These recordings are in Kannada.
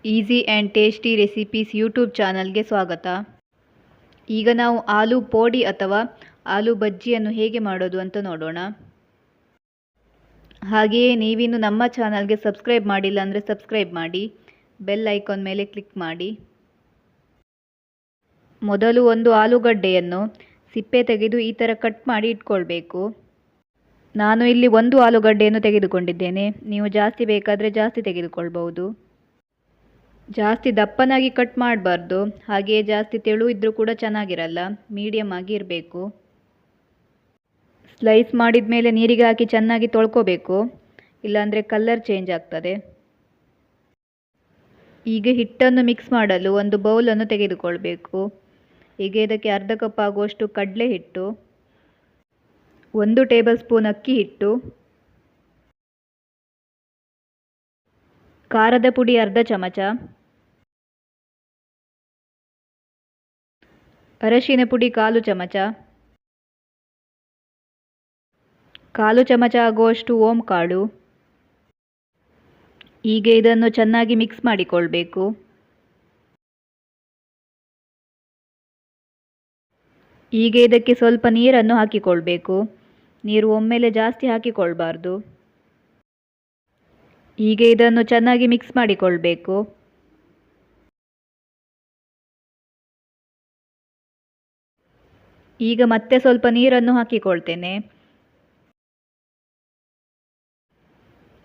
Easy and tasty recipes YouTube ಚಾನಲ್ಗೆ ಸ್ವಾಗತ. ಈಗ ನಾವು ಆಲೂ ಪೋಡಿ ಅಥವಾ ಆಲೂ ಬಜ್ಜಿಯನ್ನು ಹೇಗೆ ಮಾಡೋದು ಅಂತ ನೋಡೋಣ. ಹಾಗೆಯೇ ನೀವಿನ್ನು ನಮ್ಮ ಚಾನಲ್ಗೆ ಸಬ್ಸ್ಕ್ರೈಬ್ ಮಾಡಿಲ್ಲ ಅಂದರೆ ಸಬ್ಸ್ಕ್ರೈಬ್ ಮಾಡಿ, ಬೆಲ್ ಐಕಾನ್ ಮೇಲೆ ಕ್ಲಿಕ್ ಮಾಡಿ. ಮೊದಲು ಒಂದು ಆಲೂಗಡ್ಡೆಯನ್ನು ಸಿಪ್ಪೆ ತೆಗೆದು ಈ ಥರ ಕಟ್ ಮಾಡಿ ಇಟ್ಕೊಳ್ಬೇಕು. ನಾನು ಇಲ್ಲಿ ಒಂದು ಆಲೂಗಡ್ಡೆಯನ್ನು ತೆಗೆದುಕೊಂಡಿದ್ದೇನೆ. ನೀವು ಜಾಸ್ತಿ ಬೇಕಾದರೆ ಜಾಸ್ತಿ ತೆಗೆದುಕೊಳ್ಬಹುದು. ಜಾಸ್ತಿ ದಪ್ಪನಾಗಿ ಕಟ್ ಮಾಡಬಾರ್ದು, ಹಾಗೆಯೇ ಜಾಸ್ತಿ ತೆಳು ಇದ್ದರೂ ಕೂಡ ಚೆನ್ನಾಗಿರಲ್ಲ. ಮೀಡಿಯಮ್ ಆಗಿ ಇರಬೇಕು. ಸ್ಲೈಸ್ ಮಾಡಿದ ಮೇಲೆ ನೀರಿಗೆ ಹಾಕಿ ಚೆನ್ನಾಗಿ ತೊಳ್ಕೊಬೇಕು, ಇಲ್ಲಾಂದರೆ ಕಲರ್ ಚೇಂಜ್ ಆಗ್ತದೆ. ಈಗ ಹಿಟ್ಟನ್ನು ಮಿಕ್ಸ್ ಮಾಡಲು ಒಂದು ಬೌಲನ್ನು ತೆಗೆದುಕೊಳ್ಬೇಕು. ಈಗ ಇದಕ್ಕೆ ಅರ್ಧ ಕಪ್ ಆಗುವಷ್ಟು ಕಡಲೆ ಹಿಟ್ಟು, 1 ಟೇಬಲ್ ಸ್ಪೂನ್ ಅಕ್ಕಿ ಹಿಟ್ಟು, ಖಾರದ ಪುಡಿ ಅರ್ಧ ಚಮಚ, ಅರಶಿನ ಪುಡಿ 1/4 ಚಮಚ, 1/4 ಚಮಚ ಆಗುವಷ್ಟು ಓಂ ಕಾಳು. ಈಗ ಇದನ್ನು ಚೆನ್ನಾಗಿ ಮಿಕ್ಸ್ ಮಾಡಿಕೊಳ್ಬೇಕು. ಈಗ ಇದಕ್ಕೆ ಸ್ವಲ್ಪ ನೀರನ್ನು ಹಾಕಿಕೊಳ್ಬೇಕು. ನೀರು ಒಮ್ಮೆಲೆ ಜಾಸ್ತಿ ಹಾಕಿಕೊಳ್ಬಾರ್ದು. ಈಗ ಇದನ್ನು ಚೆನ್ನಾಗಿ ಮಿಕ್ಸ್ ಮಾಡಿಕೊಳ್ಬೇಕು. ಈಗ ಮತ್ತೆ ಸ್ವಲ್ಪ ನೀರನ್ನು ಹಾಕಿಕೊಳ್ತೇನೆ.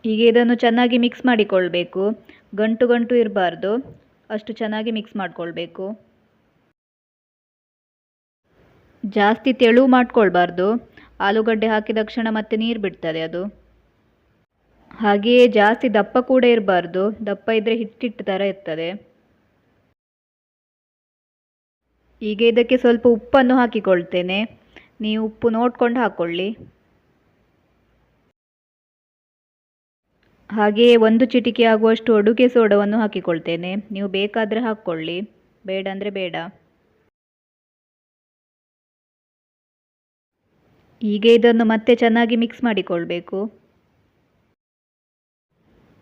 ಈಗ ಇದನ್ನು ಚೆನ್ನಾಗಿ ಮಿಕ್ಸ್ ಮಾಡಿಕೊಳ್ಬೇಕು. ಗಂಟು ಗಂಟು ಇರಬಾರ್ದು, ಅಷ್ಟು ಚೆನ್ನಾಗಿ ಮಿಕ್ಸ್ ಮಾಡಿಕೊಳ್ಬೇಕು. ಜಾಸ್ತಿ ತೆಳು ಮಾಡ್ಕೊಳ್ಬಾರ್ದು, ಆಲೂಗಡ್ಡೆ ಹಾಕಿದ ತಕ್ಷಣ ಮತ್ತೆ ನೀರು ಬಿಡ್ತದೆ ಅದು. ಹಾಗೆಯೇ ಜಾಸ್ತಿ ದಪ್ಪ ಕೂಡ ಇರಬಾರ್ದು, ದಪ್ಪ ಇದ್ದರೆ ಹಿಟ್ಟಿಟ್ಟು ಥರ ಇರ್ತದೆ. ಈಗ ಇದಕ್ಕೆ ಸ್ವಲ್ಪ ಉಪ್ಪನ್ನು ಹಾಕಿಕೊಳ್ತೇನೆ. ನೀವು ಉಪ್ಪು ನೋಡ್ಕೊಂಡು ಹಾಕ್ಕೊಳ್ಳಿ. ಹಾಗೆಯೇ 1 ಚಿಟಿಕೆ ಆಗುವಷ್ಟು ಅಡುಗೆ ಸೋಡವನ್ನು ಹಾಕಿಕೊಳ್ತೇನೆ. ನೀವು ಬೇಕಾದರೆ ಹಾಕ್ಕೊಳ್ಳಿ, ಬೇಡ ಅಂದರೆ ಬೇಡ. ಈಗ ಇದನ್ನು ಮತ್ತೆ ಚೆನ್ನಾಗಿ ಮಿಕ್ಸ್ ಮಾಡಿಕೊಳ್ಬೇಕು.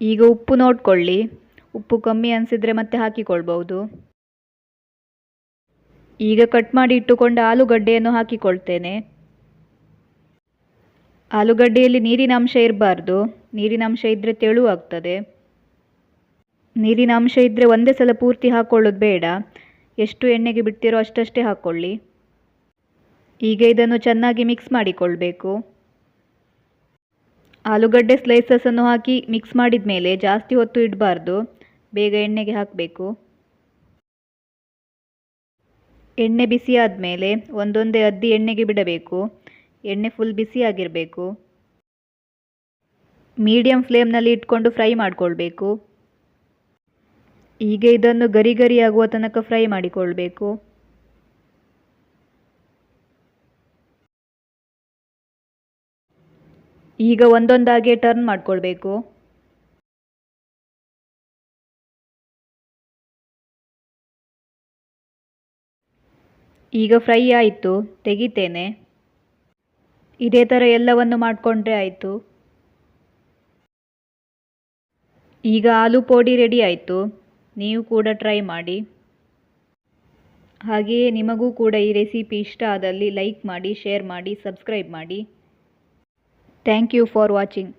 ಈಗ ಉಪ್ಪು ನೋಡ್ಕೊಳ್ಳಿ, ಉಪ್ಪು ಕಮ್ಮಿ ಅನಿಸಿದರೆ ಮತ್ತೆ ಹಾಕಿಕೊಳ್ಬಹುದು. ಈಗ ಕಟ್ ಮಾಡಿ ಇಟ್ಟುಕೊಂಡ ಆಲೂಗಡ್ಡೆಯನ್ನು ಹಾಕಿಕೊಳ್ತೇನೆ. ಆಲೂಗಡ್ಡೆಯಲ್ಲಿ ನೀರಿನ ಅಂಶ ಇರಬಾರ್ದು, ನೀರಿನ ಅಂಶ ಇದ್ದರೆ ತೆಳು ಆಗ್ತದೆ. ನೀರಿನ ಅಂಶ ಇದ್ದರೆ ಒಂದೇ ಸಲ ಪೂರ್ತಿ ಹಾಕ್ಕೊಳ್ಳೋದು ಬೇಡ, ಎಷ್ಟು ಎಣ್ಣೆಗೆ ಬಿಡ್ತೀರೋ ಅಷ್ಟಷ್ಟೇ ಹಾಕ್ಕೊಳ್ಳಿ. ಈಗ ಇದನ್ನು ಚೆನ್ನಾಗಿ ಮಿಕ್ಸ್ ಮಾಡಿಕೊಳ್ಬೇಕು. ಆಲೂಗಡ್ಡೆ ಸ್ಲೈಸಸನ್ನು ಹಾಕಿ ಮಿಕ್ಸ್ ಮಾಡಿದ ಮೇಲೆ ಜಾಸ್ತಿ ಹೊತ್ತು ಇಡಬಾರ್ದು, ಬೇಗ ಎಣ್ಣೆಗೆ ಹಾಕಬೇಕು. ಎಣ್ಣೆ ಬಿಸಿ ಆದಮೇಲೆ ಒಂದೊಂದೇ ಅದ್ದಿ ಎಣ್ಣೆಗೆ ಬಿಡಬೇಕು. ಎಣ್ಣೆ ಫುಲ್ ಬಿಸಿಯಾಗಿರಬೇಕು. ಮೀಡಿಯಂ ಫ್ಲೇಮ್ನಲ್ಲಿ ಇಟ್ಕೊಂಡು ಫ್ರೈ ಮಾಡಿಕೊಳ್ಬೇಕು. ಈಗ ಇದನ್ನು ಗರಿ ಗರಿ ಆಗುವ ತನಕ ಫ್ರೈ ಮಾಡಿಕೊಳ್ಬೇಕು. ಈಗ ಒಂದೊಂದಾಗಿ ಟರ್ನ್ ಮಾಡಿಕೊಳ್ಬೇಕು. ಈಗ ಫ್ರೈ ಆಯಿತು, ತೆಗಿತೇನೆ. ಇದೇ ಥರ ಎಲ್ಲವನ್ನು ಮಾಡಿಕೊಂಡ್ರೆ ಆಯಿತು. ಈಗ ಆಲೂ ಪೋಡಿ ರೆಡಿ ಆಯಿತು. ನೀವು ಕೂಡ ಟ್ರೈ ಮಾಡಿ. ಹಾಗೆಯೇ ನಿಮಗೂ ಕೂಡ ಈ ರೆಸಿಪಿ ಇಷ್ಟ ಆದಲ್ಲಿ ಲೈಕ್ ಮಾಡಿ, ಶೇರ್ ಮಾಡಿ, ಸಬ್ಸ್ಕ್ರೈಬ್ ಮಾಡಿ. Thank you for watching.